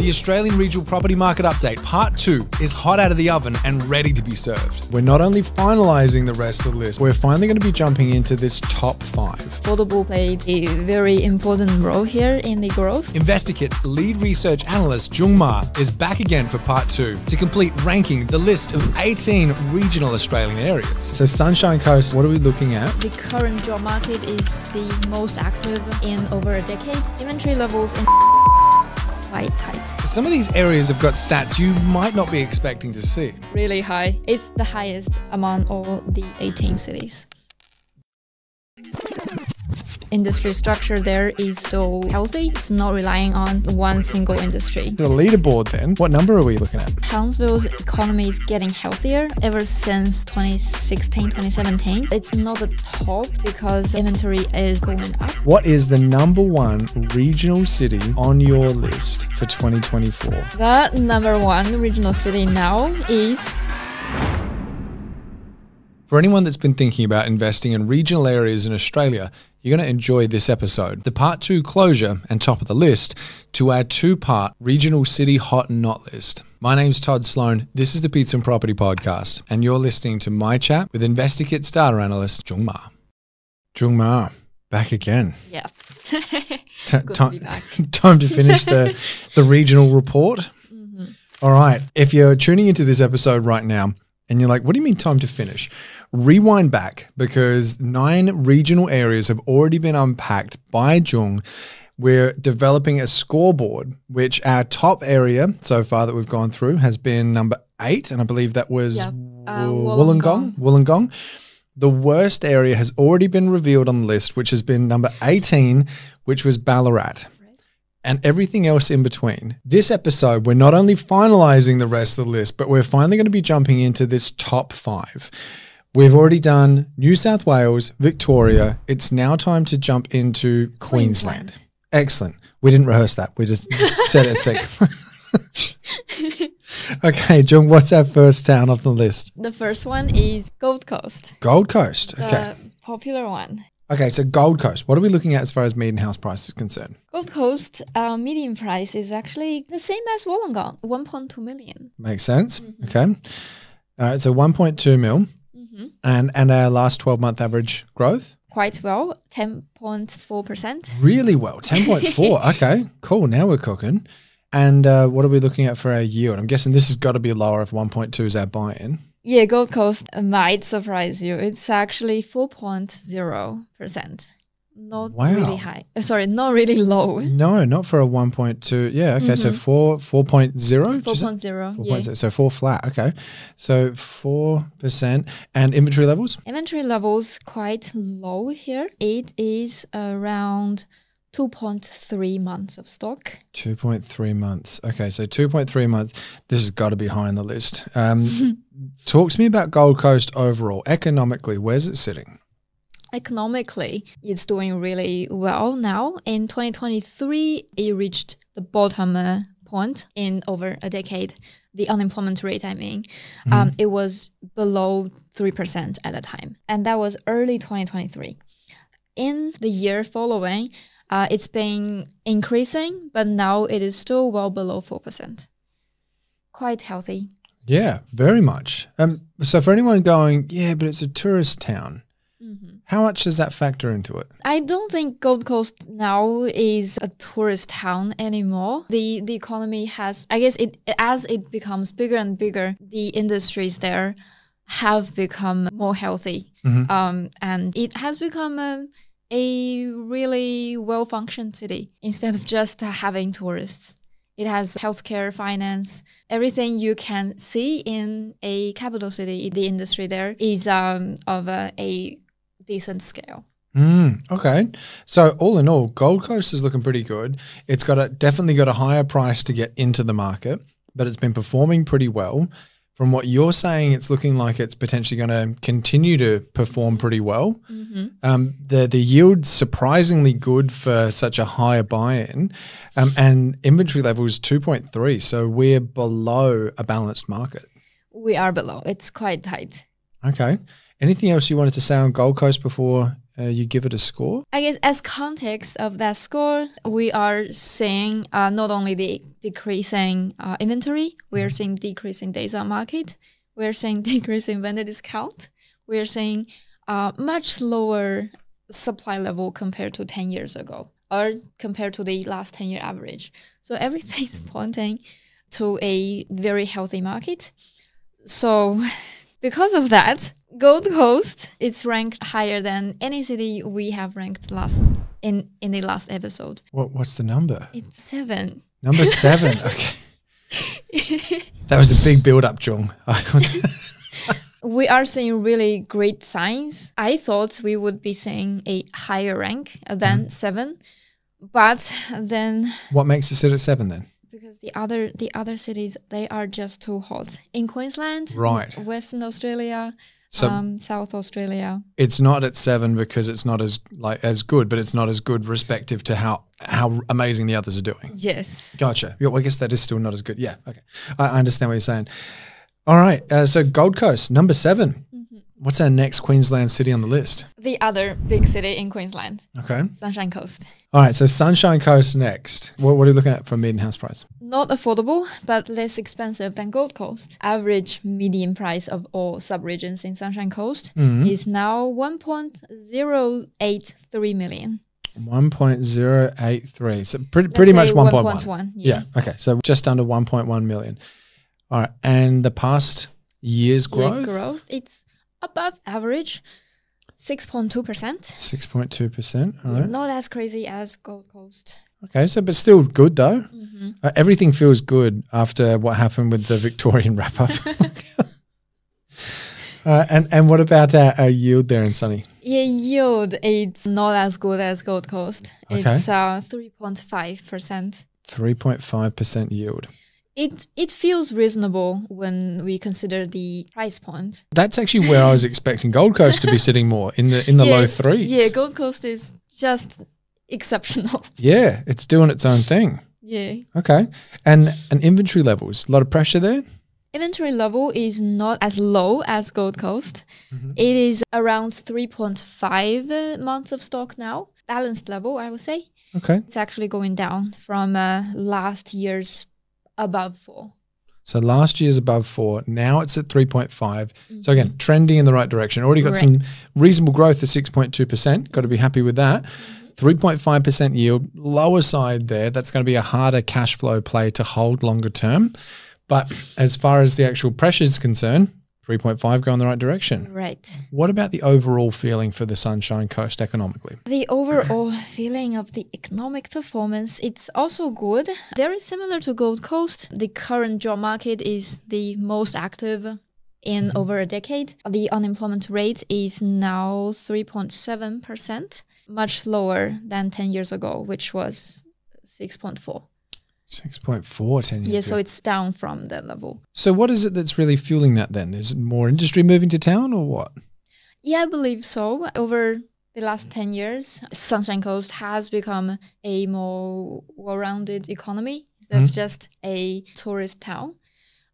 The Australian Regional Property Market Update Part 2 is hot out of the oven and ready to be served. We're not only finalising the rest of the list, we're finally going to be jumping into this top 5. Affordable played a very important role here in the growth. InvestorKit's lead research analyst Jung Ma is back again for Part 2 to complete ranking the list of 18 regional Australian areas. So Sunshine Coast, what are we looking at? The current job market is the most active in over a decade. Inventory levels in quite tight. Some of these areas have got stats you might not be expecting to see. Really high. It's the highest among all the 18 cities. Industry structure there is still healthy. It's not relying on one single industry. The leaderboard then, what number are we looking at? Townsville's economy is getting healthier ever since 2016, 2017. It's not the top because inventory is going up. What is the number 1 regional city on your list for 2024? The number 1 regional city now is... For anyone that's been thinking about investing in regional areas in Australia, you're going to enjoy this episode. The Part 2 closure and top of the list to our 2-part regional city hot and not list. My name's Todd Sloan. This is the Pizza and Property Podcast, and you're listening to my chat with InvestorKit's data analyst, Jung Ma. Jung Ma, back again. Yeah. Good to be back. Time to finish the regional report. Mm-hmm. All right. If you're tuning into this episode right now, and you're like, what do you mean time to finish? Rewind back because 9 regional areas have already been unpacked by Jung. We're developing a scoreboard, which our top area so far that we've gone through has been number 8. And I believe that was Wollongong. The worst area has already been revealed on the list, which has been number 18, which was Ballarat. And everything else in between. This episode, we're not only finalizing the rest of the list, but we're finally going to be jumping into this top 5. We've already done New South Wales, Victoria. It's now time to jump into Queensland. Excellent. We didn't rehearse that. We just said it second. Okay, Jung, what's our first town off the list? The first one is Gold Coast. Gold Coast, okay. The popular one. Okay, so Gold Coast, what are we looking at as far as median house price is concerned? Gold Coast median price is actually the same as Wollongong, 1.2 million. Makes sense. Mm-hmm. Okay. All right, so 1.2 mil. Mm-hmm. And our last 12-month average growth? Quite well, 10.4%. Really well, 10.4. Okay, cool. Now we're cooking. And what are we looking at for our yield? I'm guessing this has got to be lower if 1.2 is our buy-in. Yeah, Gold Coast might surprise you. It's actually 4.0%. Not really high. Sorry, not really low. No, not for a 1.2. Yeah, okay, so 4.0? 4.0, yeah. So 4 flat, okay. So 4%. And inventory levels? Inventory levels quite low here. It is around 2.3 months of stock. 2.3 months. Okay, so 2.3 months. This has got to be high on the list. Talk to me about Gold Coast overall. Economically, where's it sitting? Economically, it's doing really well now. In 2023, it reached the bottom point in over a decade. The unemployment rate, it was below 3% at the time. And that was early 2023. In the year following, it's been increasing, but now it is still well below 4%. Quite healthy. Yeah, very much. So for anyone going, yeah, but it's a tourist town, how much does that factor into it? I don't think Gold Coast now is a tourist town anymore. The economy has, I guess, as it becomes bigger and bigger, the industries there have become more healthy. Mm-hmm. And it has become a really well-functioned city instead of just having tourists. It has healthcare, finance, everything you can see in a capital city. The industry there is of a decent scale. Okay. So all in all, Gold Coast is looking pretty good. It's definitely got a higher price to get into the market, but it's been performing pretty well. From what you're saying, it's looking like it's potentially going to continue to perform pretty well. Mm-hmm. The yield's surprisingly good for such a high buy-in, and inventory level is 2.3, so we're below a balanced market. We are below. It's quite tight. Okay. Anything else you wanted to say on Gold Coast before you give it a score? I guess as context of that score, we are seeing not only the decreasing inventory, we are seeing decreasing days on market, we are seeing decreasing vendor discount, we are seeing much lower supply level compared to 10 years ago or compared to the last 10-year average. So everything's pointing to a very healthy market. So because of that, Gold Coast is ranked higher than any city we have ranked in the last episode. What's the number? It's 7. Number 7. Okay. That was a big build-up, Jung. We are seeing really great signs. I thought we would be seeing a higher rank than 7, but then What makes it sit at 7 then? because the other cities, they are just too hot. In Queensland, Right. Western Australia, So South Australia. it's not at 7 because it's not as good, but it's not as good respective to how amazing the others are doing. Yes. Gotcha. Yeah, well, I guess that is still not as good. Yeah. Okay. I understand what you're saying. All right. So Gold Coast, number 7. What's our next Queensland city on the list? The other big city in Queensland, Okay. Sunshine Coast. All right. So Sunshine Coast next. What are you looking at for median house price? Not affordable, but less expensive than Gold Coast. Average median price of all sub-regions in Sunshine Coast is now 1.083 million. 1.083. So pretty much say 1.1. 1.1, Yeah. Okay. So just under 1.1 million. All right. And the past year's growth? Growth, it's above average, 6.2%. 6.2%. All right. Not as crazy as Gold Coast. Okay. So, but still good though. Everything feels good after what happened with the Victorian wrap up. And what about our yield there in Sunny? Yeah, yield, it's not as good as Gold Coast. Okay. It's 3.5%. 3.5% yield. It feels reasonable when we consider the price point. That's actually where I was expecting Gold Coast to be sitting more in the low threes. Yeah, Gold Coast is just exceptional. Yeah, it's doing its own thing. Yeah. Okay. And inventory levels, a lot of pressure there? Inventory level is not as low as Gold Coast. It is around 3.5 months of stock now. Balanced level, I would say. Okay. It's actually going down from last year's above 4. So last year's above 4. Now it's at 3.5. So again, trending in the right direction. Already got some reasonable growth of 6.2%. Got to be happy with that. 3.5% yield, lower side there. That's going to be a harder cash flow play to hold longer term. But as far as the actual pressure is concerned, 3.5 go in the right direction. Right. What about the overall feeling for the Sunshine Coast economically? The overall feeling of the economic performance, it's also good. Very similar to Gold Coast. The current job market is the most active in over a decade. The unemployment rate is now 3.7%, much lower than 10 years ago, which was 6.4. 6.4 10 years Yeah, ago. so it's down from that level. So what is it that's really fueling that then? Is more industry moving to town or what? Yeah, I believe so. Over the last 10 years, Sunshine Coast has become a more well-rounded economy instead of just a tourist town.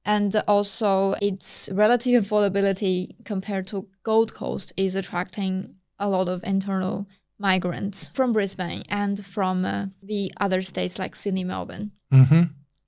And also its relative affordability compared to Gold Coast is attracting a lot of internal migrants from Brisbane and from the other states like Sydney, Melbourne.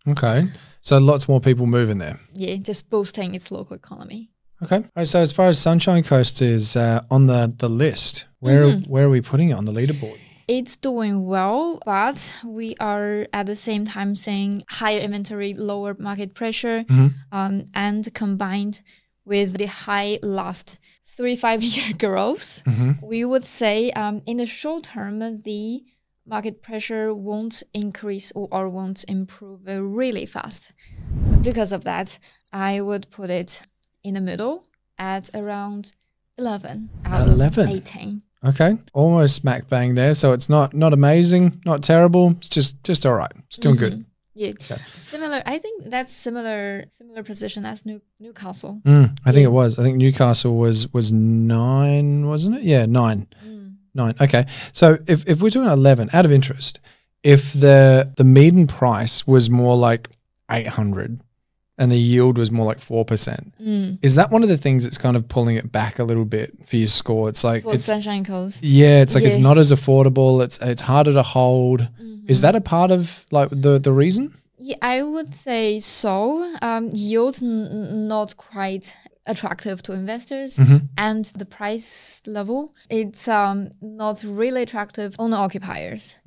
Okay. So lots more people moving there. Yeah, just boosting its local economy. Okay. All right. So as far as Sunshine Coast is on the list, where are we putting it on the leaderboard? It's doing well, but we are at the same time seeing higher inventory, lower market pressure, and combined with the high last 3-5 year growth, we would say in the short term, the market pressure won't increase or won't improve really fast. Because of that, I would put it in the middle at around 11 out 11. of 18. Okay. Almost smack bang there. So it's not amazing, not terrible. It's just all right. It's doing good. Yeah, similar. I think that's similar position as Newcastle. I think it was. I think Newcastle was 9, wasn't it? Yeah, 9. 9. Okay. So if we're doing 11, out of interest, if the median price was more like 800, and the yield was more like 4%. Is that one of the things that's kind of pulling it back a little bit for your score? It's like For Sunshine Coast. Yeah, it's like it's not as affordable. It's harder to hold. Is that a part of like the reason? Yeah, I would say so. Yield not quite attractive to investors, and the price level it's not really attractive owner occupiers.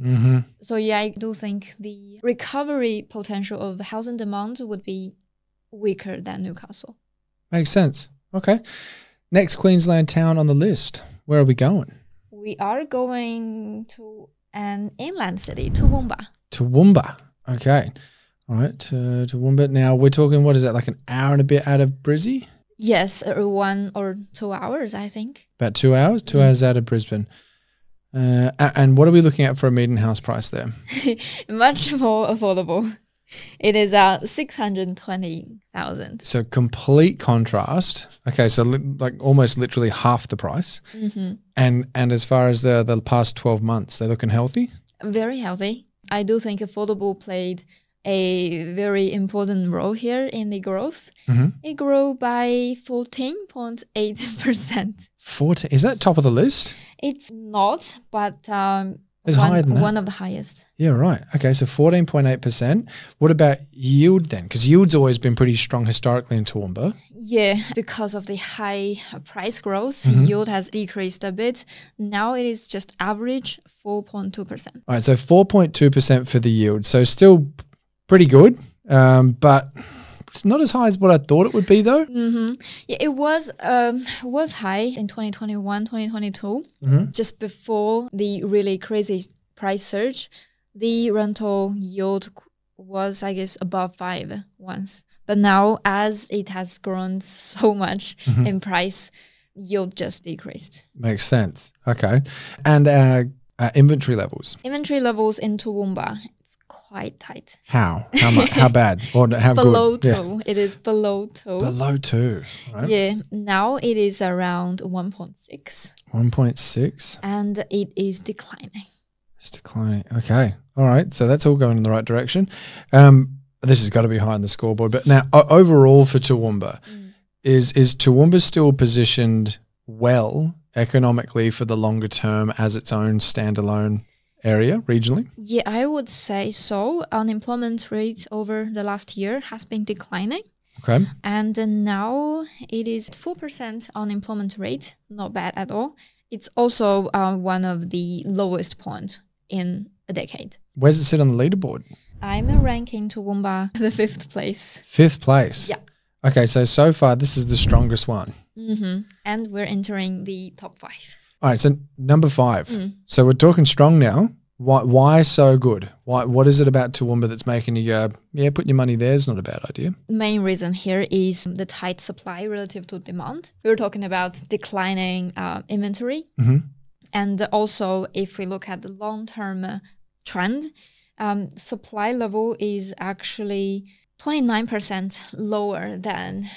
So yeah, I do think the recovery potential of housing demand would be weaker than Newcastle. Makes sense. Okay. Next Queensland town on the list. Where are we going? We are going to an inland city, Toowoomba. Toowoomba. Okay. All right. Toowoomba. Now we're talking, what is that, like an hour and a bit out of Brizzy? Yes, 1 or 2 hours, I think. About 2 hours? 2 hours out of Brisbane. And what are we looking at for a median house price there? Much more affordable. It is 620,000. So complete contrast. Okay, so like almost literally half the price. And as far as the past 12 months, they're looking healthy? Very healthy. I do think affordable played a very important role here in the growth. It grew by 14.8%. 14? Is that top of the list? It's not, but It's higher than that. One of the highest. Yeah, right. Okay, so 14.8%. What about yield then? Because yield's always been pretty strong historically in Toowoomba. Yeah, because of the high price growth, yield has decreased a bit. Now it is just average 4.2%. All right, so 4.2% for the yield. So still pretty good, but it's not as high as what I thought it would be though. Yeah, it was high in 2021, 2022, just before the really crazy price surge. The rental yield was, I guess, above 5 once. But now, as it has grown so much in price, yield just decreased. Makes sense. Okay. And inventory levels? Inventory levels in Toowoomba, it's quite tight. How much? How bad? Or how below good? 2. It is below 2. Below 2, right? Yeah. Now it is around 1.6. 1.6? And it is declining. It's declining. Okay. All right. So that's all going in the right direction. This has got to be high on the scoreboard. But now, overall for Toowoomba, is Toowoomba still positioned well economically for the longer term as its own standalone area regionally? Yeah, I would say so. Unemployment rate over the last year has been declining. Okay. And now it is 4% unemployment rate. Not bad at all. It's also one of the lowest points in a decade. Where does it sit on the leaderboard? I'm ranking Toowoomba the 5th place. 5th place? Yeah. Okay, so far this is the strongest one. And we're entering the top 5. All right, so number 5. So we're talking strong now. Why so good? What is it about Toowoomba that's making you go, yeah, put your money there is not a bad idea? Main reason here is the tight supply relative to demand. We were talking about declining inventory. And also, if we look at the long-term trend, supply level is actually 29% lower than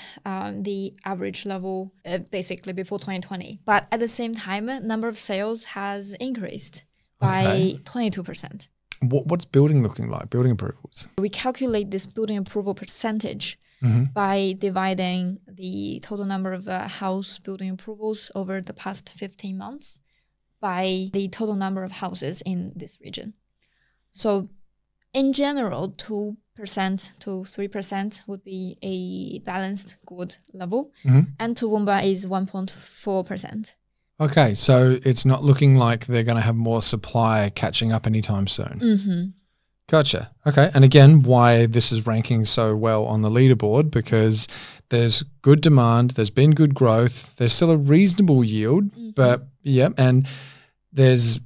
the average level basically before 2020. But at the same time, number of sales has increased by 22%. What's building looking like, building approvals? We calculate this building approval percentage by dividing the total number of house building approvals over the past 15 months by the total number of houses in this region. So in general, 2% to 3% would be a balanced good level. And Toowoomba is 1.4%. Okay, so it's not looking like they're going to have more supply catching up anytime soon. Gotcha. Okay, and again, why this is ranking so well on the leaderboard, because there's good demand, there's been good growth, there's still a reasonable yield, but yeah, and it's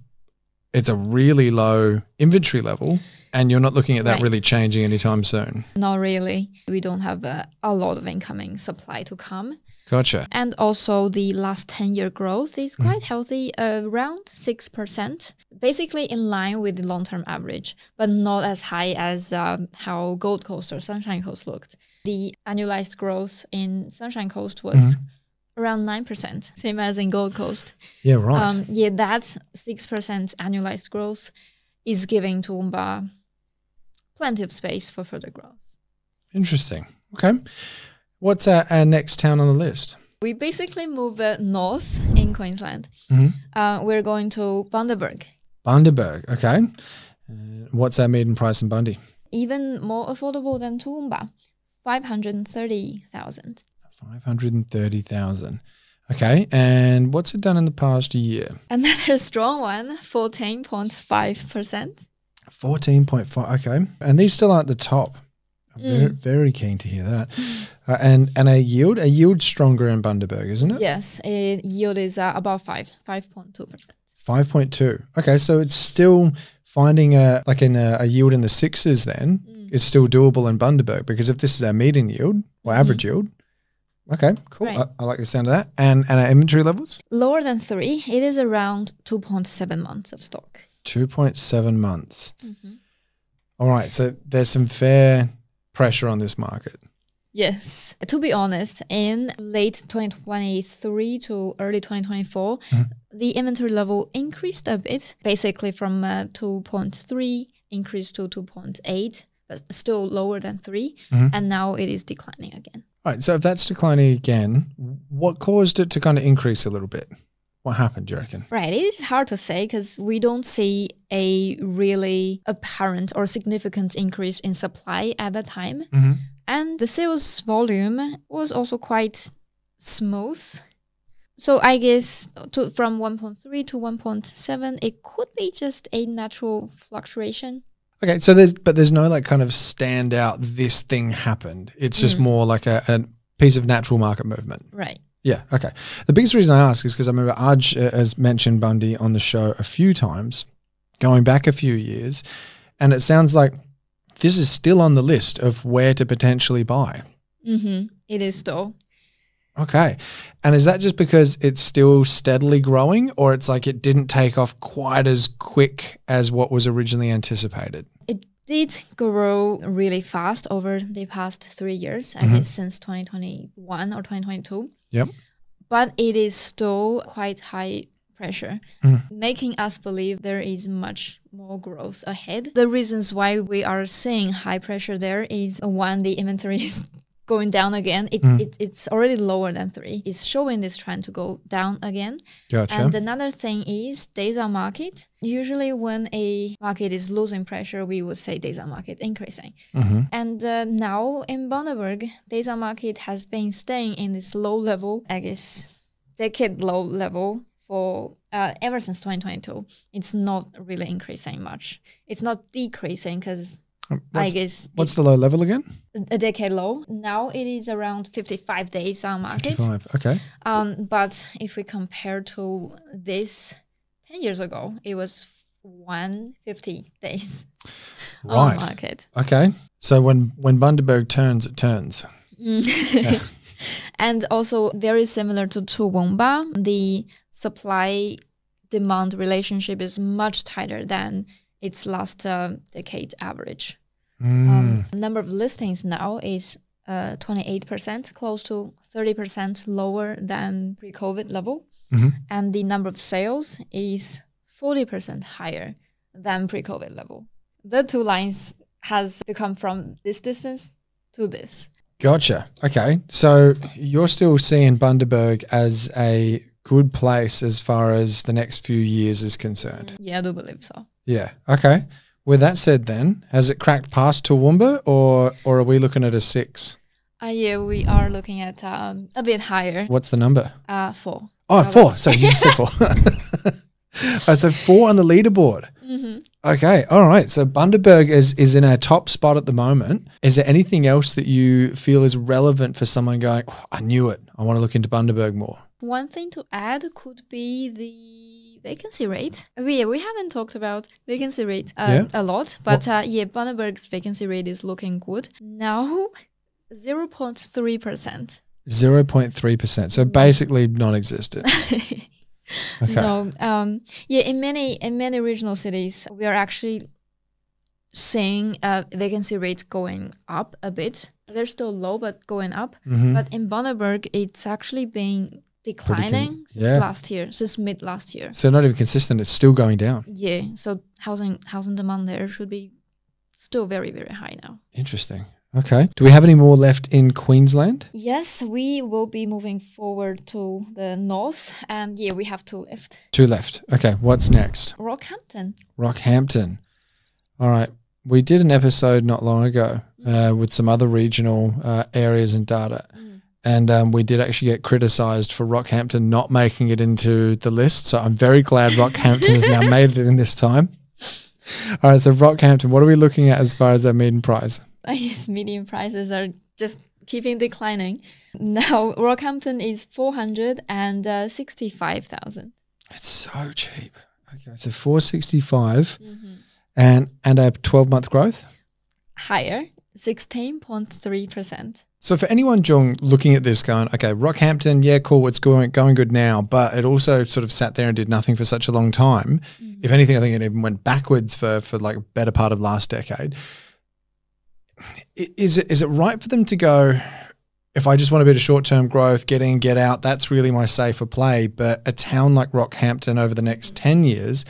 a really low inventory level, and you're not looking at that really changing anytime soon. Not really. We don't have a lot of incoming supply to come. Gotcha. And also the last 10-year growth is quite healthy, around 6%, basically in line with the long-term average, but not as high as how Gold Coast or Sunshine Coast looked. The annualized growth in Sunshine Coast was around 9%, same as in Gold Coast. Yeah, right. That 6% annualized growth is giving Toowoomba plenty of space for further growth. Interesting. Okay. What's our next town on the list? We basically move north in Queensland. We're going to Bundaberg. Bundaberg. Okay. What's our median price in Bundy? Even more affordable than Toowoomba, 530,000. 530,000. Okay. And what's it done in the past year? Another strong one, 14.5%. 14.5. Okay. And these still aren't the top. I'm very, very keen to hear that. And a yield stronger in Bundaberg, isn't it? Yes, yield is about 5.2%. 5.2. Okay, so it's still finding a yield in the sixes then is still doable in Bundaberg, because if this is our median yield or average yield, okay, cool. Right. I like the sound of that. And our inventory levels? Lower than 3, it is around 2.7 months of stock. 2.7 months. All right, so there's some fair pressure on this market. Yes. To be honest, in late 2023 to early 2024, the inventory level increased a bit, basically from 2.3 increased to 2.8, but still lower than 3. And now it is declining again. All right, so if that's declining again, what caused it to kind of increase a little bit? What happened, do you reckon? Right. It is hard to say because we don't see a really apparent or significant increase in supply at that time. And the sales volume was also quite smooth. So I guess from 1.3 to 1.7, it could be just a natural fluctuation. Okay, so there's no like kind of standout, this thing happened. It's just more like a piece of natural market movement. Right. Yeah, okay. The biggest reason I ask is because I remember Aj has mentioned Bundy on the show a few times, going back a few years, and it sounds like this is still on the list of where to potentially buy. It is still. Okay. And is that just because it's still steadily growing, or it's like it didn't take off quite as quick as what was originally anticipated? It did grow really fast over the past 3 years, I guess since 2021 or 2022. Yep. But it is still quite high pressure, making us believe there is much more growth ahead. The reasons why we are seeing high pressure there is, one, the inventory is going down again. It's already lower than 3. It's showing this trend to go down again. Gotcha. And another thing is days on market. Usually when a market is losing pressure, we would say days on market increasing. And now in Bundaberg, days on market has been staying in this low level, I guess decade low level for ever since 2022. It's not really increasing much. It's not decreasing because I guess what's the low level again? A decade low. Now it is around 55 days on market. 55, okay. But if we compare to this 10 years ago, it was 150 days on market. Okay. So when Bundaberg turns, it turns. Yeah. And also very similar to Toowoomba, the supply-demand relationship is much tighter than its last decade average. Number of listings now is 28%, close to 30% lower than pre-COVID level. And the number of sales is 40% higher than pre-COVID level. The two lines has become from this distance to this. Gotcha. Okay. So you're still seeing Bundaberg as a good place as far as the next few years is concerned? Yeah, I do believe so. Yeah. Okay. With that said then, has it cracked past Toowoomba or are we looking at a 6? Yeah, we are looking at a bit higher. What's the number? 4. Oh, 4. Sorry, you just said 4. So 4 on the leaderboard. Okay. All right. So Bundaberg is in our top spot at the moment. Is there anything else that you feel is relevant for someone going, oh, I knew it, I want to look into Bundaberg more? One thing to add could be the vacancy rate. We haven't talked about vacancy rate a lot, but Bundaberg's vacancy rate is looking good. Now, 0.3%. 0.3%. So basically non-existent. Okay. No, in many regional cities, we are actually seeing vacancy rates going up a bit. They're still low, but going up. But in Bundaberg, it's actually been declining since mid last year. So not even consistent, it's still going down. Yeah, so housing demand there should be still very, very high now. Interesting. Okay. Do we have any more left in Queensland? Yes, we will be moving forward to the north, and yeah, we have two left. Two left. Okay. What's next? Rockhampton. Rockhampton. All right. We did an episode not long ago with some other regional areas and data. And we did actually get criticised for Rockhampton not making it into the list. So I'm very glad Rockhampton has now made it in this time. All right. So Rockhampton, what are we looking at as far as their median price? I guess median prices are just keeping declining. Now, Rockhampton is 465,000. It's so cheap. Okay. So 465 and a 12-month growth? Higher, 16.3%. So for anyone, Jung, looking at this going, okay, Rockhampton, yeah, cool, it's going good now, but it also sort of sat there and did nothing for such a long time. If anything, I think it even went backwards for like a better part of last decade. Is it right for them to go, if I just want a bit of short-term growth, get in, get out, that's really my safer play, but a town like Rockhampton over the next 10 years,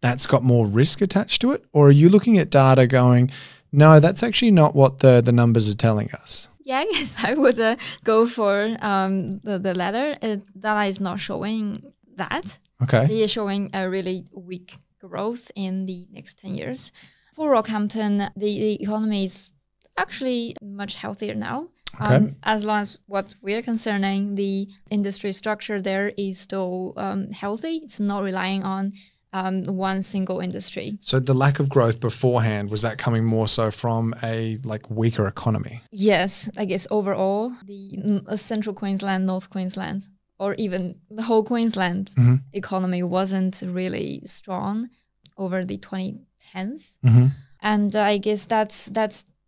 that's got more risk attached to it? Or are you looking at data going, no, that's actually not what the numbers are telling us? Yeah, I guess I would go for the latter. Data is not showing that. Okay. It is showing a really weak growth in the next 10 years. For Rockhampton, the economy is actually much healthier now. Okay. As long as what we're concerning, the industry structure there is still healthy. It's not relying on one single industry. So the lack of growth beforehand, was that coming more so from a like weaker economy? Yes, I guess overall, the central Queensland, North Queensland, or even the whole Queensland economy wasn't really strong over the 2010s. And I guess that's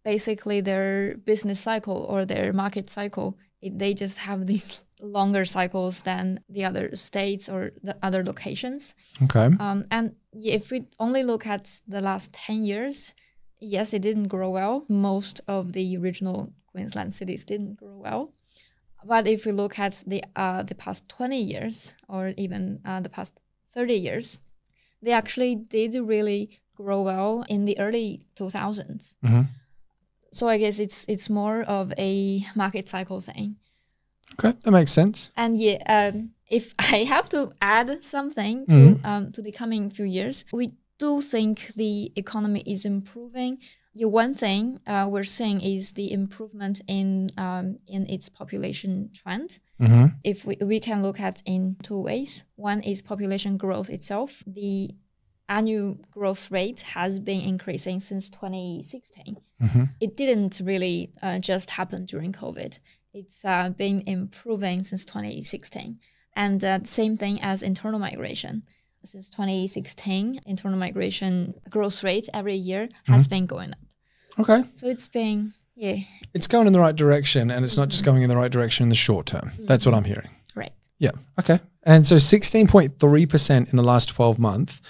basically their business cycle or their market cycle. They just have these longer cycles than the other states or the other locations. Okay. And if we only look at the last 10 years, yes, it didn't grow well. Most of the original Queensland cities didn't grow well. But if we look at the past 20 years or even the past 30 years, they actually did really grow well in the early 2000s. So I guess it's more of a market cycle thing. Okay, that makes sense. And yeah, if I have to add something to the coming few years, we do think the economy is improving. Yeah, one thing we're seeing is the improvement in its population trend. If we can look at in two ways. One is population growth itself. The annual growth rate has been increasing since 2016. It didn't really just happen during COVID. It's been improving since 2016. And the same thing as internal migration. Since 2016, internal migration growth rate every year has been going up. Okay. So it's been, yeah. It's going in the right direction, and it's not just going in the right direction in the short term. That's what I'm hearing. Right. Yeah. Okay. And so 16.3% in the last 12 months.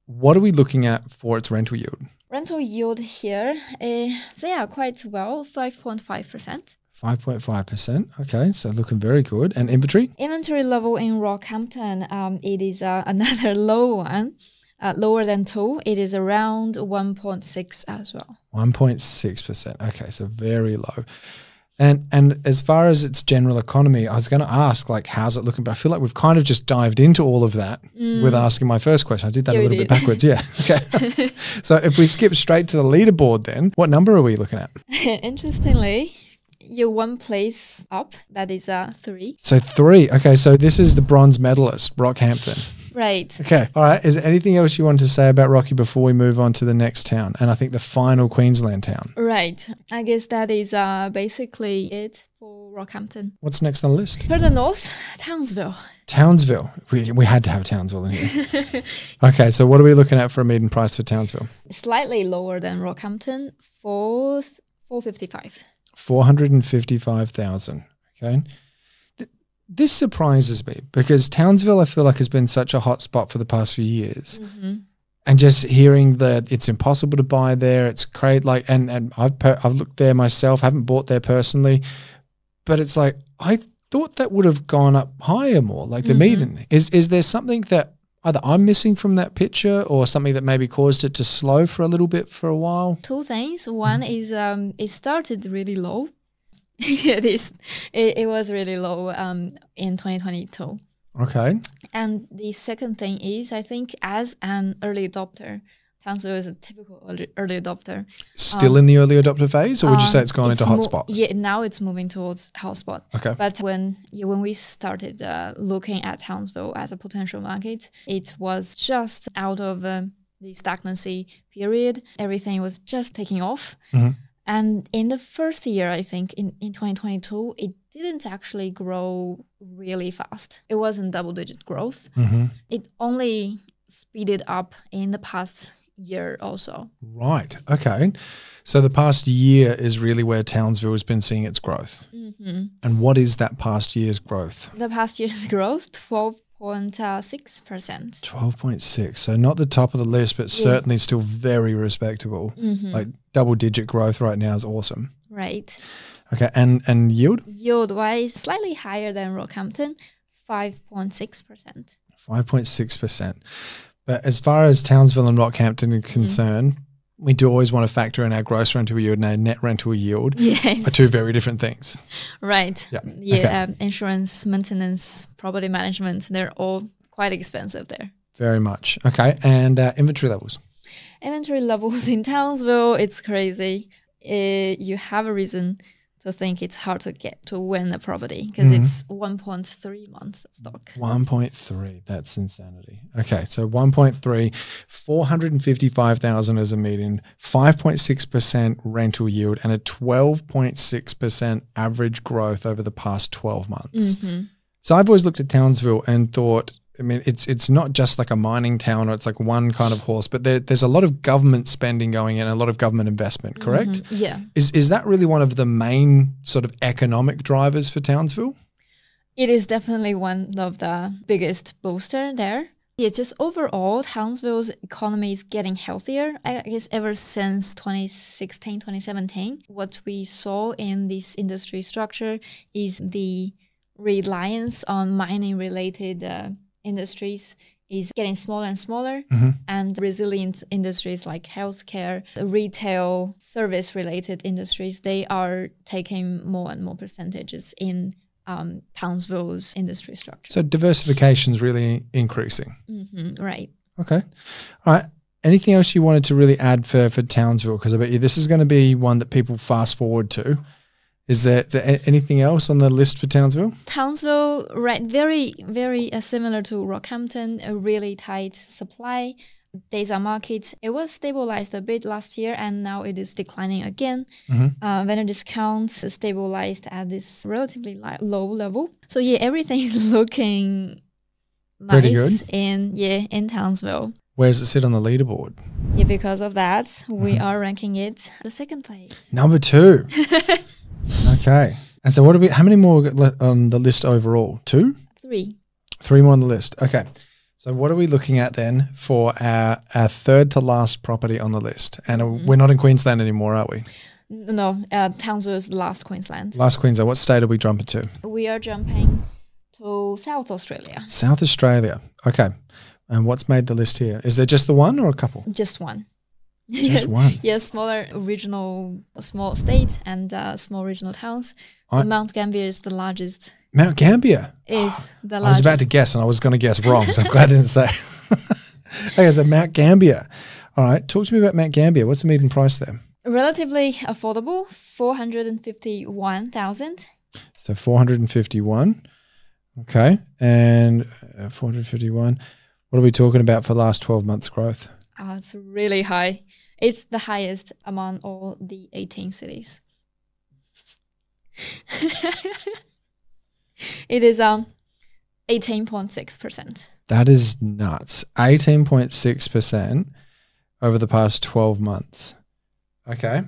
What are we looking at for its rental yield? Rental yield here, they are quite well, 5.5%. 5.5%. Okay, so looking very good. And inventory? Inventory level in Rockhampton, it is another low one, lower than 2. It is around 1.6 as well. 1.6%. Okay, so very low. And as far as its general economy, I was going to ask, like, how's it looking? But I feel like we've kind of just dived into all of that with asking my first question. I did that a little bit backwards. Yeah. Okay. So if we skip straight to the leaderboard then, what number are we looking at? Interestingly, you're one place up. That is 3. So 3. Okay, so this is the bronze medalist, Rockhampton. Right. Okay. All right. Is there anything else you want to say about Rocky before we move on to the next town? And I think the final Queensland town. Right. I guess that is basically it for Rockhampton. What's next on the list? Further north, Townsville. Townsville. We had to have Townsville in here. Okay. So what are we looking at for a median price for Townsville? Slightly lower than Rockhampton, 455. 455,000. Okay. This surprises me because Townsville, I feel like, has been such a hot spot for the past few years. And just hearing that it's impossible to buy there, it's great. Like, and I've looked there myself, haven't bought there personally, but it's like, I thought that would have gone up higher more, like the median. Is there something that either I'm missing from that picture or something that maybe caused it to slow for a little bit for a while? Two things. One is it started really low. It was really low in 2022. Okay. And the second thing is, I think as an early adopter, Townsville is a typical early adopter. Still in the early adopter phase, or would you say it's gone into hotspot? Yeah, now it's moving towards hotspot. Okay. But when we started looking at Townsville as a potential market, it was just out of the stagnancy period. Everything was just taking off. Mm-hmm. And in the first year, I think in 2022, it didn't actually grow really fast. It wasn't double-digit growth. Mm-hmm. It only speeded up in the past year also. Right. Okay. So the past year is really where Townsville has been seeing its growth. Mm-hmm. And what is that past year's growth? The past year's growth, 12.6%. 12.6. So not the top of the list, but certainly still very respectable. Mm-hmm. Like double-digit growth right now is awesome. Right. Okay. And yield? Yield-wise, slightly higher than Rockhampton, 5.6%. 5.6%. But as far as Townsville and Rockhampton are concerned, we do always want to factor in our gross rental yield and our net rental yield. Yes. Are two very different things. Right. Yeah. Yeah. Okay. Insurance, maintenance, property management, they're all quite expensive there. Very much. Okay. And inventory levels? Inventory levels in Townsville, it's crazy. You have a reason to think it's hard to get to win a property because it's 1.3 months of stock. 1.3. That's insanity. Okay. So 1.3, 455,000 as a median, 5.6% rental yield, and a 12.6% average growth over the past 12 months. Mm-hmm. So I've always looked at Townsville and thought, I mean, it's not just like a mining town or it's like one kind of horse, but there's a lot of government spending going in, a lot of government investment, correct? Mm-hmm. Yeah. Is that really one of the main sort of economic drivers for Townsville? It is definitely one of the biggest booster there. Yeah, just overall, Townsville's economy is getting healthier. I guess ever since 2016, 2017, what we saw in this industry structure is the reliance on mining-related industries is getting smaller and smaller, and resilient industries like healthcare, retail, service-related industries, they are taking more and more percentages in Townsville's industry structure. So diversification is really increasing. Mm-hmm, right. Okay. All right. Anything else you wanted to really add for Townsville? Because I bet you this is going to be one that people fast forward to. Is there anything else on the list for Townsville? Townsville, right, very, very similar to Rockhampton, a really tight supply. Days on market, it was stabilized a bit last year and now it is declining again. Vendor discount stabilized at this relatively low level. So yeah, everything is looking pretty nice good in Townsville. Where does it sit on the leaderboard? Yeah, because of that, we are ranking it the second place. Number 2. Okay. And so what how many more on the list overall? 2? 3. 3 more on the list. Okay. So what are we looking at then for our third to last property on the list? And we're not in Queensland anymore, are we? No, Townsville is last Queensland. Last Queensland. What state are we jumping to? We are jumping to South Australia. South Australia. Okay. And what's made the list here? Is there just the one or a couple? Just one. Just one. Yeah, smaller regional, small state and small regional towns. So Mount Gambier is the largest. Mount Gambier is the largest. I was about to guess and I was going to guess wrong, so I'm glad I didn't say. Okay, so Mount Gambier. All right, talk to me about Mount Gambier. What's the median price there? Relatively affordable, 451,000. So 451. Okay, and 451. What are we talking about for the last 12 months growth? It's really high. It's the highest among all the 18 cities. It is 18.6%. That is nuts. 18.6% over the past 12 months. Okay.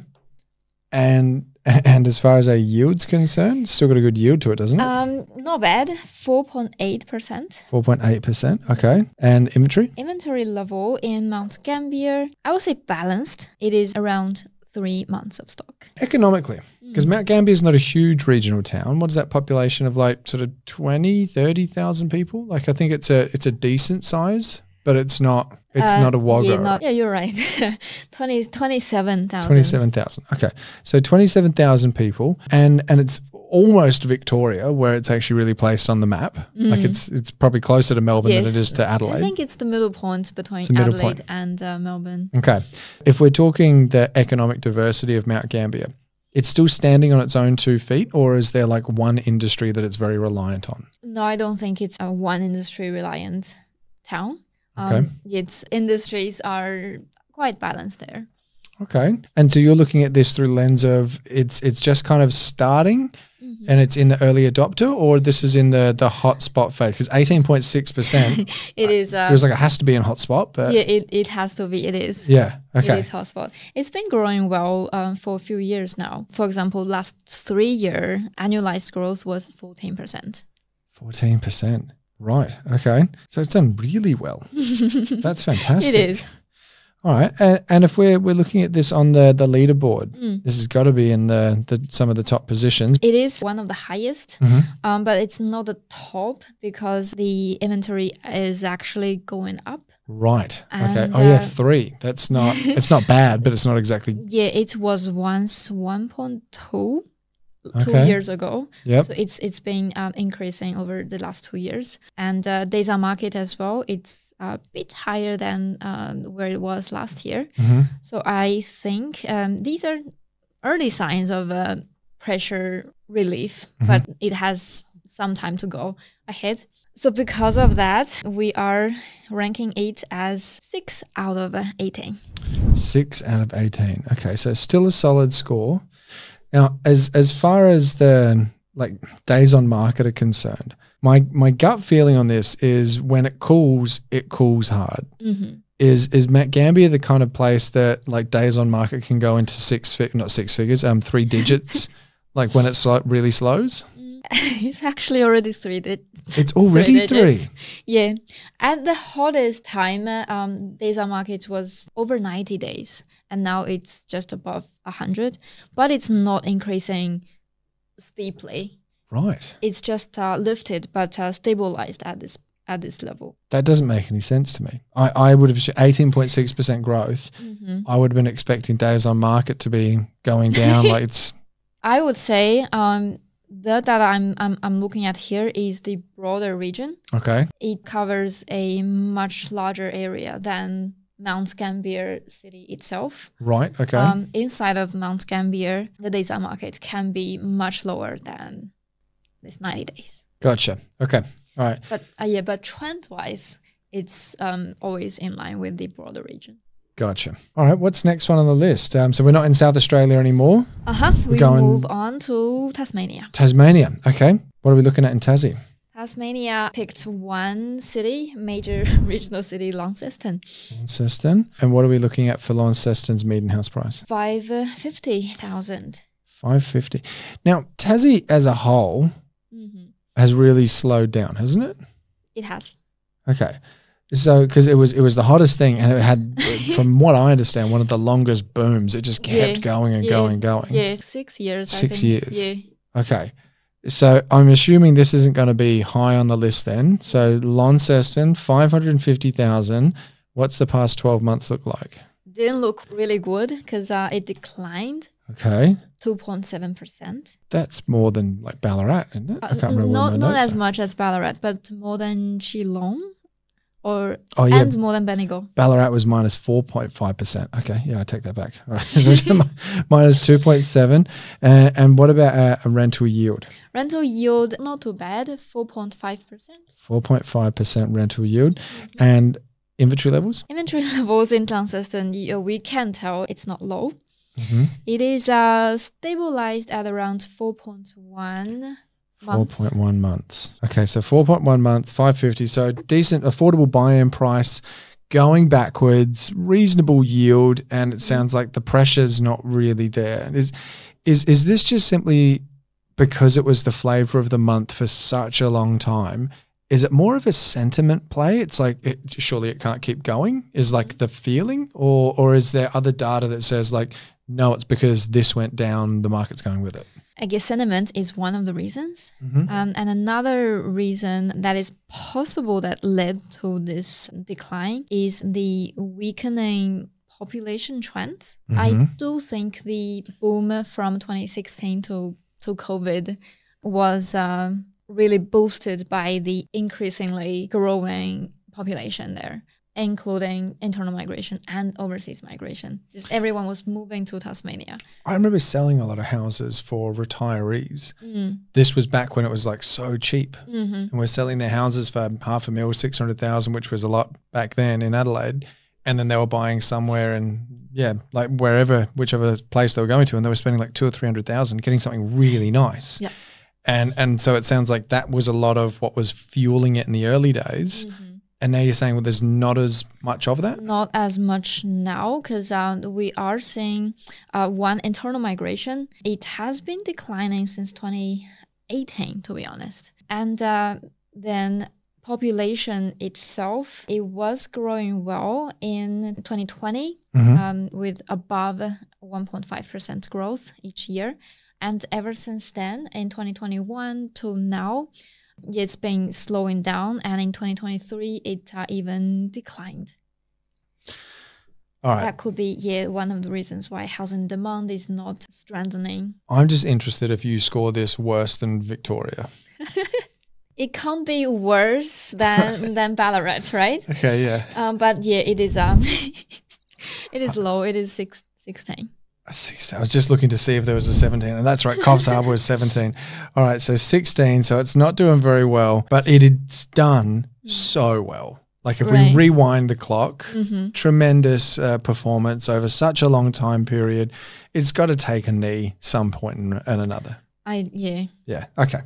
And as far as our yield's concerned, still got a good yield to it, doesn't it? Not bad. 4.8%. 4.8%. Okay. And inventory? Inventory level in Mount Gambier, I would say balanced. It is around 3 months of stock. Economically, because Mount Gambier is not a huge regional town. What is that population of, like sort of 20, 30,000 people? Like I think it's a decent size. but it's not. It's not a Wagga. Yeah, you're right. 27,000. 27,000. Okay, so 27,000 people, and it's almost Victoria, where it's actually really placed on the map. Like it's probably closer to Melbourne than it is to Adelaide. I think it's the middle point between Adelaide and Melbourne. Okay, if we're talking the economic diversity of Mount Gambier, it's still standing on its own 2 feet, or is there like one industry that it's very reliant on? No, I don't think it's a one industry reliant town. Okay. Its industries are quite balanced there. Okay. And so you're looking at this through lens of it's just kind of starting and it's in the early adopter, or this is in the hotspot phase? Because 18.6% it is feels like it has to be in hotspot, but yeah, it has to be. It is. Yeah. Okay. It is hotspot. It's been growing well for a few years now. For example, last 3 year annualized growth was 14%. 14%. Right. Okay. So it's done really well. That's fantastic. It is. All right. And if we're looking at this on the leaderboard, this has got to be in the some of the top positions. It is one of the highest, but it's not the top because the inventory is actually going up. Right. And, okay. Oh yeah, 3. That's not. It's not bad, but it's not exactly. Yeah, it was once 1.2. 2 Okay. years ago. Yep. So it's been increasing over the last 2 years. And days on market as well, it's a bit higher than where it was last year. So I think these are early signs of pressure relief, but it has some time to go ahead. So because of that, we are ranking it as 6 out of 18. 6 out of 18. Okay, so still a solid score. Now, as far as the like days on market are concerned, my gut feeling on this is when it cools hard. Is Mount Gambier the kind of place that like days on market can go into 3 digits, like when it really slows? It's actually already 3 digits. It's already 3. Yeah. At the hottest time, days on market was over 90 days. And now it's just above 100. But it's not increasing steeply. Right. It's just lifted but stabilized at this level. That doesn't make any sense to me. I would have 18.6% growth. I would have been expecting days on market to be going down like it's. I would say the data I'm looking at here is the broader region. Okay. It covers a much larger area than Mount Gambier city itself. Right. Okay. Inside of Mount Gambier, the days on market can be much lower than this 90 days. Gotcha. Okay. All right. But trend-wise, it's always in line with the broader region. Gotcha. All right. What's next one on the list? So we're not in South Australia anymore. We move on to Tasmania. Tasmania. Okay. What are we looking at in Tassie? Tasmania picked one city, major regional city, Launceston. Launceston. And what are we looking at for Launceston's median house price? 550,000. 550. Now, Tassie as a whole has really slowed down, hasn't it? It has. Okay. So, because it was the hottest thing, and it had, from what I understand, one of the longest booms. It just kept going and going and going. Yeah, 6 years. 6 years. Yeah. Okay. So I'm assuming this isn't going to be high on the list then. So Launceston, 550,000. What's the past 12 months look like? Didn't look really good because it declined. Okay. 2.7%. That's more than like Ballarat, isn't it? I can't remember. Not as much as Ballarat, but more than Geelong. And more than Bendigo. Ballarat was minus 4.5%. Okay, yeah, I take that back. All right. Minus 2.7. And what about a rental yield? Rental yield, not too bad, 4.5%. 4.5% rental yield. And inventory levels? Inventory levels in Launceston, we can tell it's not low. It is stabilized at around 4.1 months. 4.1 months. Okay, so 4.1 months, 550. So decent, affordable buy-in price, going backwards, reasonable yield, and it sounds like the pressure's not really there. Is this just simply because it was the flavor of the month for such a long time? Is it more of a sentiment play? It's like surely it can't keep going. Is like the feeling, or is there other data that says like no, it's because this went down, the market's going with it? I guess sentiment is one of the reasons. Mhm. And another reason that is possible that led to this decline is the weakening population trends. I do think the boom from 2016 to COVID was really boosted by the increasingly growing population there, including internal migration and overseas migration. Just everyone was moving to Tasmania. I remember selling a lot of houses for retirees. This was back when it was like so cheap. And we're selling their houses for $500,000, 600,000, which was a lot back then in Adelaide. And then they were buying somewhere in, like whichever place they were going to, and they were spending like 200,000 or 300,000 getting something really nice. Yeah. And so it sounds like that was a lot of what was fueling it in the early days. And now you're saying, well, there's not as much of that? Not as much now, because we are seeing one, internal migration. It has been declining since 2018, to be honest. And then population itself, it was growing well in 2020 with above 1.5% growth each year. And ever since then, in 2021 to now, it's been slowing down. And in 2023, it even declined. All right. That could be, one of the reasons why housing demand is not strengthening. I'm just interested if you score this worse than Victoria. It can't be worse than Ballarat, right? Okay, yeah. But it is it is low. It is 16. 16. I was just looking to see if there was a 17, and that's right. Coffs Harbour was 17. All right, so 16. So it's not doing very well, but it's done so well. Like if we rewind the clock, tremendous performance over such a long time period. It's got to take a knee some point and another. Yeah. Okay.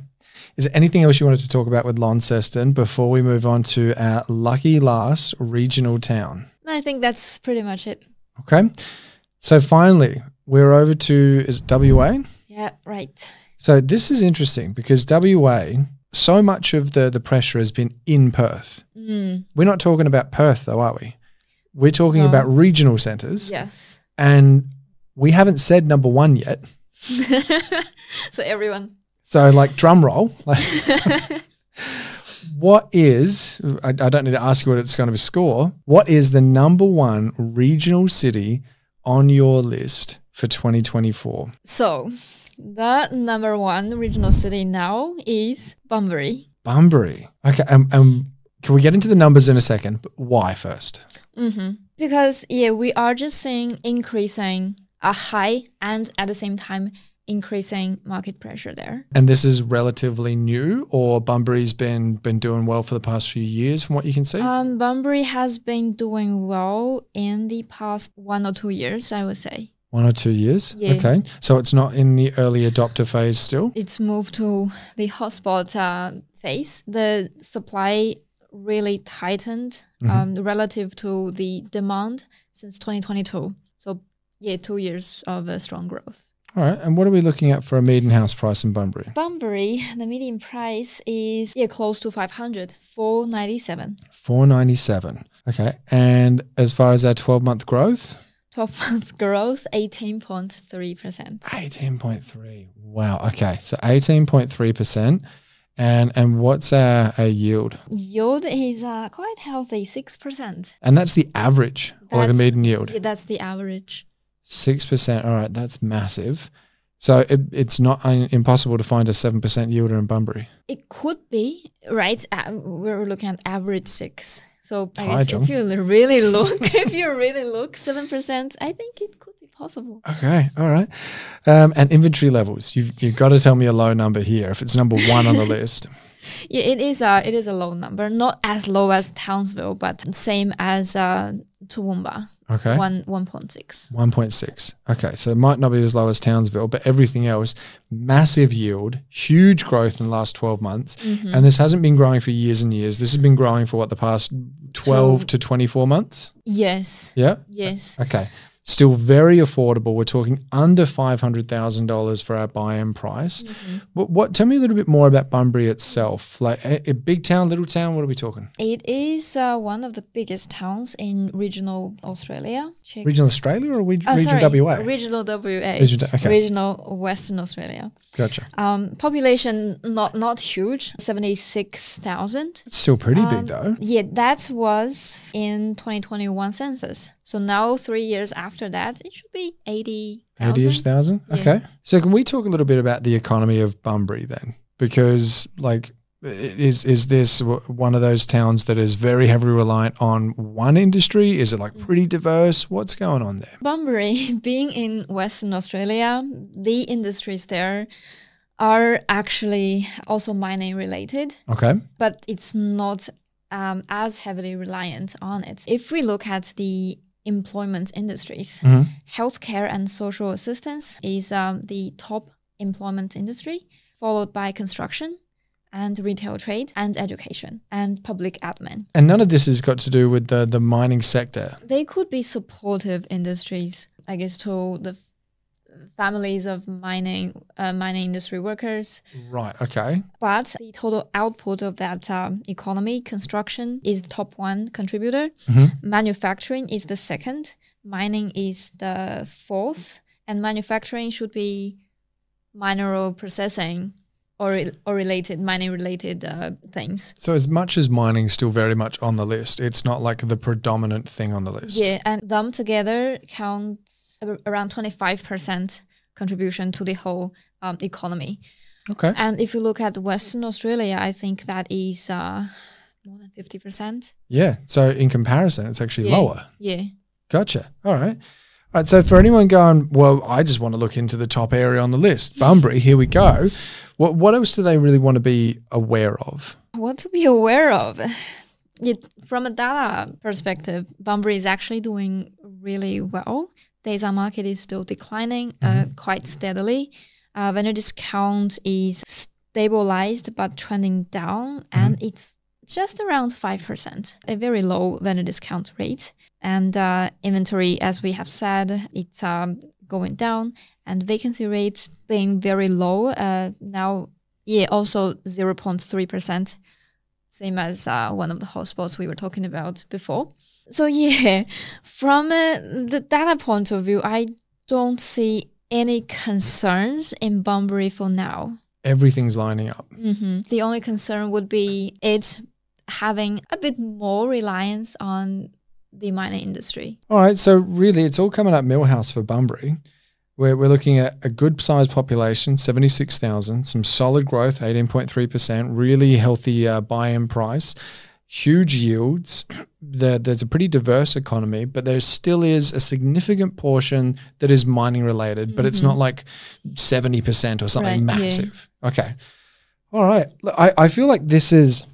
Is there anything else you wanted to talk about with Launceston before we move on to our lucky last regional town? No, I think that's pretty much it. Okay. So finally, we're over to, is it WA? Yeah, right. So this is interesting because WA, so much of the pressure has been in Perth. We're not talking about Perth though, are we? We're talking about regional centres. Yes. And we haven't said number one yet. So everyone. So like drum roll. What is, I don't need to ask you what it's going to score. What is the number one regional city on your list for 2024? So the number one regional city now is Bunbury. Bunbury. Okay. Can we get into the numbers in a second? But why first? Because, we are just seeing increasing a high and at the same time increasing market pressure there. And this is relatively new, or Bunbury's been doing well for the past few years from what you can see? Bunbury has been doing well in the past 1 or 2 years, I would say. 1 or 2 years? Yeah. Okay. So it's not in the early adopter phase still? It's moved to the hotspot phase. The supply really tightened relative to the demand since 2022. So 2 years of strong growth. All right. And what are we looking at for a median house price in Bunbury? Bunbury, the median price is close to 500, 497. 497. Okay. And as far as our 12-month growth? 12-month growth, 18.3%. 18.3. Wow. Okay. So 18.3%. And what's our yield? Yield is quite healthy, 6%. And that's the average or the median yield? Yeah, that's the average. 6%. All right. That's massive. So it's not impossible to find a 7% yielder in Bunbury. It could be, right? We're looking at average 6. So I guess John. if you really look, 7%, I think it could be possible. Okay. All right. And inventory levels. You've got to tell me a low number here if it's number one on the list. Yeah, it is a low number. Not as low as Townsville, but same as Toowoomba. Okay. 1.6. 1.6. Okay. So it might not be as low as Townsville, but everything else, massive yield, huge growth in the last 12 months. And this hasn't been growing for years and years. This has been growing for the past 12 to 24 months? Yes. Yeah? Yes. Okay. still very affordable. We're talking under $500,000 for our buy-in price. Tell me a little bit more about Bunbury itself. Like a big town, little town, what are we talking? It is one of the biggest towns in regional Australia. Regional Australia or regional WA? Regional WA. Okay. Regional Western Australia. Gotcha. Population not huge, 76,000. It's still pretty big though. Yeah, that was in 2021 census. So now 3 years after that, it should be 80,000. 80-ish thousand? Yeah. Okay. So can we talk a little bit about the economy of Bunbury then? Because like, is this one of those towns that is very heavily reliant on one industry? Is it like pretty diverse? What's going on there? Bunbury, being in Western Australia, the industries there are actually also mining related. Okay. But it's not as heavily reliant on it. If we look at the employment industries, healthcare and social assistance is the top employment industry, followed by construction and retail trade and education and public admin. And none of this has got to do with the mining sector. They could be supportive industries, I guess, to the families of mining industry workers. Right, okay. But the total output of that economy, construction is the top one contributor. Manufacturing is the second. Mining is the fourth. And manufacturing should be mineral processing or related, mining-related things. So as much as mining's still very much on the list, it's not like the predominant thing on the list. Yeah, and them together count around 25% contribution to the whole economy. Okay. And if you look at Western Australia, I think that is more than 50%. Yeah, so in comparison, it's actually lower. Yeah. Gotcha. All right. All right, so for anyone going, well, I just want to look into the top area on the list, Bunbury, here we go. What else do they really want to be aware of? What to be aware of? From a data perspective, Bunbury is actually doing really well. Days on market is still declining quite steadily. Vendor discount is stabilized but trending down, and it's just around 5%, a very low vendor discount rate. And inventory, as we have said, it's going down, and vacancy rates being very low now. Yeah, also 0.3%, same as one of the hotspots we were talking about before. So yeah, from the data point of view, I don't see any concerns in Bunbury for now. Everything's lining up. The only concern would be it having a bit more reliance on the mining industry. All right, so really it's all coming up Millhouse for Bunbury. We're looking at a good sized population, 76,000, some solid growth, 18.3%, really healthy buy-in price, huge yields. There's a pretty diverse economy, but there still is a significant portion that is mining related, but it's not like 70% or something massive. Yeah. Okay. All right. Look, I feel like this is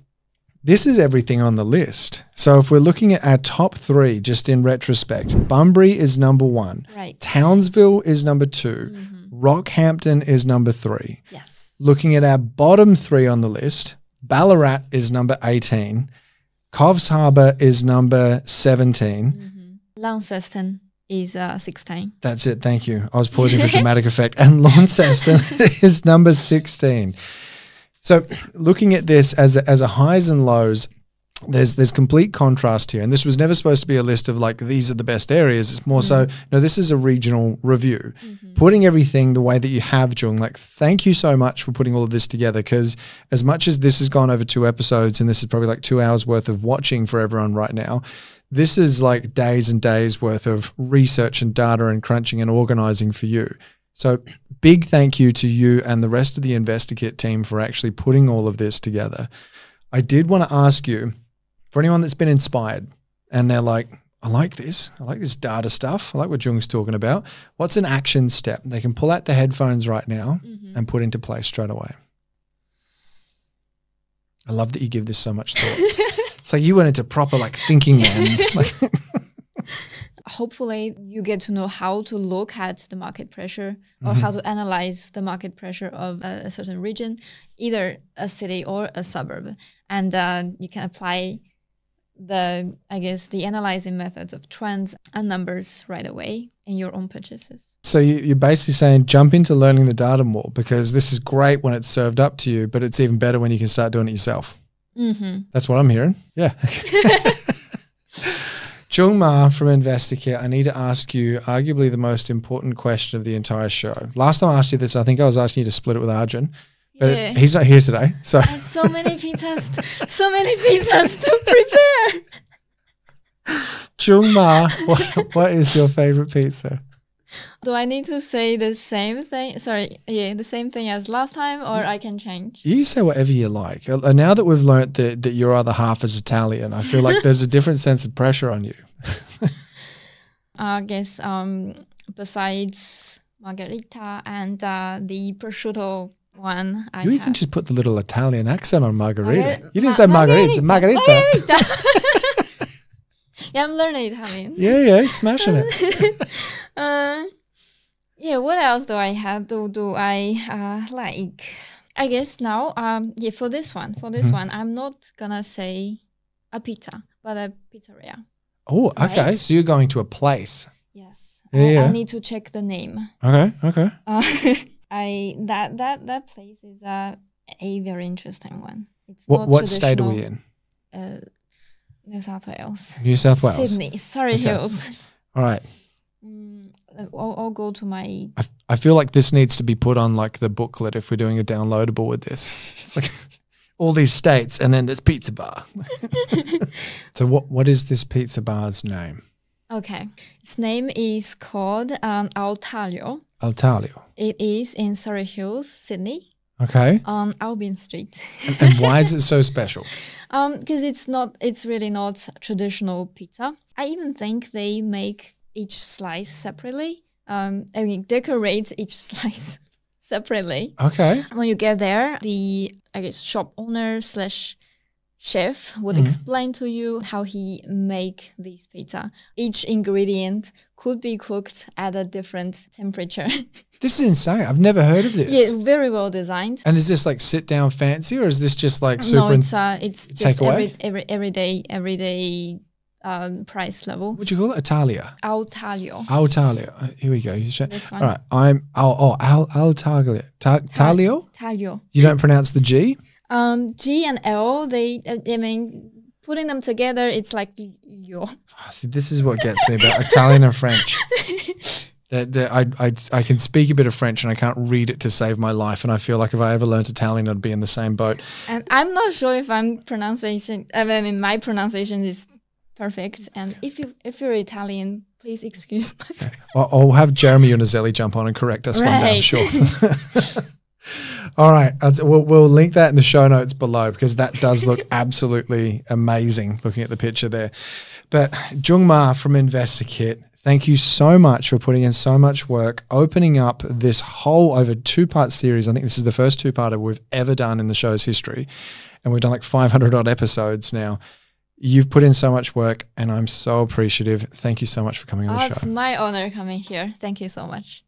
everything on the list. So if we're looking at our top three, just in retrospect, Bunbury is number one. Right. Townsville is number two. Rockhampton is number three. Yes. Looking at our bottom three on the list, Ballarat is number 18. Coffs Harbour is number 17. Launceston is 16. That's it. Thank you. I was pausing for dramatic effect. And Launceston is number 16. So looking at this as a highs and lows, there's complete contrast here. And this was never supposed to be a list of like, these are the best areas. It's more so, no, this is a regional review. Putting everything the way that you have, Jung, like, thank you so much for putting all of this together, because as much as this has gone over 2 episodes and this is probably like 2 hours worth of watching for everyone right now, this is like days and days worth of research and data and crunching and organizing for you. So big thank you to you and the rest of the InvestorKit team for actually putting all of this together. I did want to ask you, for anyone that's been inspired and they're like, I like this data stuff, I like what Jung's talking about, what's an action step they can pull out the headphones right now and put into place straight away? I love that you give this so much thought. It's like you went into proper like thinking, man. Like hopefully you get to know how to look at the market pressure or how to analyze the market pressure of a certain region, either a city or a suburb. And you can apply the analyzing methods of trends and numbers right away in your own purchases. So you're basically saying jump into learning the data more, because this is great when it's served up to you, but it's even better when you can start doing it yourself. Mm-hmm. That's what I'm hearing. Yeah. Jung Ma from InvestorKit, I need to ask you arguably the most important question of the entire show. Last time I asked you this, I think I was asking you to split it with Arjun, but he's not here today. So so many pizzas to prepare. Jung Ma, what is your favorite pizza? Do I need to say the same thing? Sorry, the same thing as last time, or I can change? You say whatever you like. Now that we've learnt that your other half is Italian, I feel like there's a different sense of pressure on you. I guess besides margherita and the prosciutto one, you even just put the little Italian accent on margherita. You didn't say margherita. Margherita. Yeah, I'm learning Italian. Yeah, smashing it. Yeah, what else do I have? Do I like? I guess now, for this one, I'm not gonna say a pizza, but a pizzeria. Oh, okay. Right? So you're going to a place. Yes. Yeah. I need to check the name. Okay. That place is a very interesting one. It's what state are we in? New South Wales. New South Wales. Sydney. Surrey Hills. All right. I'll go to my... I feel like this needs to be put on like the booklet if we're doing a downloadable with this. It's like all these states and then there's pizza bar. So what is this pizza bar's name? Okay. Its name is called Al Taglio. Al Taglio. It is in Surrey Hills, Sydney. Okay. On Albion Street. And why is it so special? Because it's really not traditional pizza. I even think they make each slice separately. Decorate each slice separately. Okay. When you get there, the shop owner / chef would explain to you how he make this pizza. Each ingredient could be cooked at a different temperature. This is insane. I've never heard of this. Yeah, very well designed. And is this like sit down fancy, or is this just like super? No, it's just everyday price level. What'd you call it? Italia. Al Taglio. Al Taglio. Here we go. This one. All right. Al Taglio. Taglio? Taglio. You don't pronounce the G? G and L, putting them together, it's like yo. Oh, see, this is what gets me about Italian and French. I can speak a bit of French and I can't read it to save my life. And I feel like if I ever learned Italian, I'd be in the same boat. And I'm not sure if my pronunciation is perfect. And if you're Italian, please excuse me. I'll have Jeremy Unizelli jump on and correct us one day, I'm sure. All right. We'll link that in the show notes below, because that does look absolutely amazing looking at the picture there. But Jung Ma from InvestorKit, thank you so much for putting in so much work, opening up this whole over 2-part series. I think this is the first 2-parter we've ever done in the show's history. And we've done like 500 odd episodes now. You've put in so much work and I'm so appreciative. Thank you so much for coming on the show. It's my honor coming here. Thank you so much.